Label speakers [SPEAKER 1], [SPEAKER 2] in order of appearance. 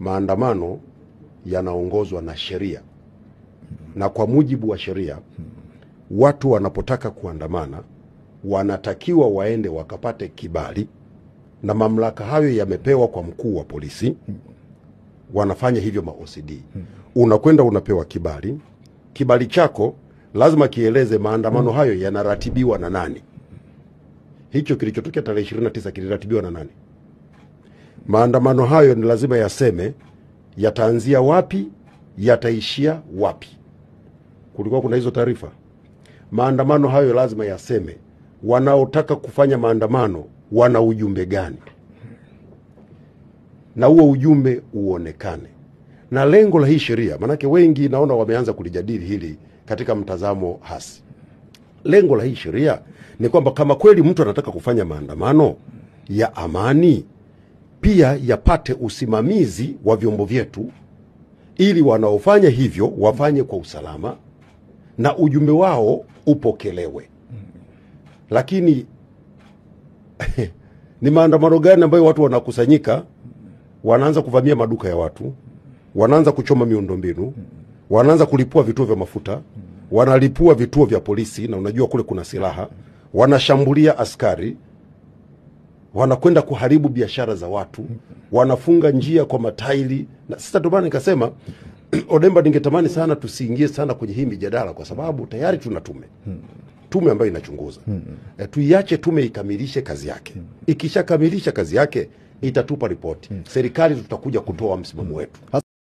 [SPEAKER 1] maandamano yanaongozwa na sheria, na kwa mujibu wa sheria watu wanapotaka kuandamana wanatakiwa waende wakapate kibali, na mamlaka hayo yamepewa kwa mkuu wa polisi. Wanafanya hivyo ma-OCD. Unakwenda unapewa kibali. Kibali chako lazima kieleze maandamano hayo yanaratibiwa na nani. Hicho kilichotokea tarehe 29 kiliratibiwa na nani? Maandamano hayo ni lazima yaseme yataanzia wapi, yataishia wapi. Kulikuwa kuna hizo taarifa. Maandamano hayo lazima yaseme wanaotaka kufanya maandamano wana ujumbe gani, na huo ujumbe uonekane. Na lengo la hii sheria, manake wengi naona wameanza kulijadili hili katika mtazamo hasi. Lengo la hii sheria ni kwamba kama kweli mtu anataka kufanya maandamano ya amani, pia yapate usimamizi wa vyombo vyetu, ili wanaofanya hivyo wafanye kwa usalama na ujumbe wao upokelewe. Lakini ni maandamano gani ambayo watu wanakusanyika, wanaanza kuvamia maduka ya watu, wanaanza kuchoma miundombinu, wanaanza kulipua vituo vya mafuta, wanalipua vituo vya polisi, na unajua kule kuna silaha, wanashambulia askari, wanakwenda kuharibu biashara za watu, wanafunga njia kwa matairi. Na sasa ndio maana nikasema Odemba, ningetamani sana tusiingie sana kwenye hii mijadala, kwa sababu tayari tuna tume ambayo inachunguza. Tuiache tume ikamilishe kazi yake. Ikishakamilisha kazi yake itatupa ripoti. Serikali tutakuja kutoa msimamo wetu.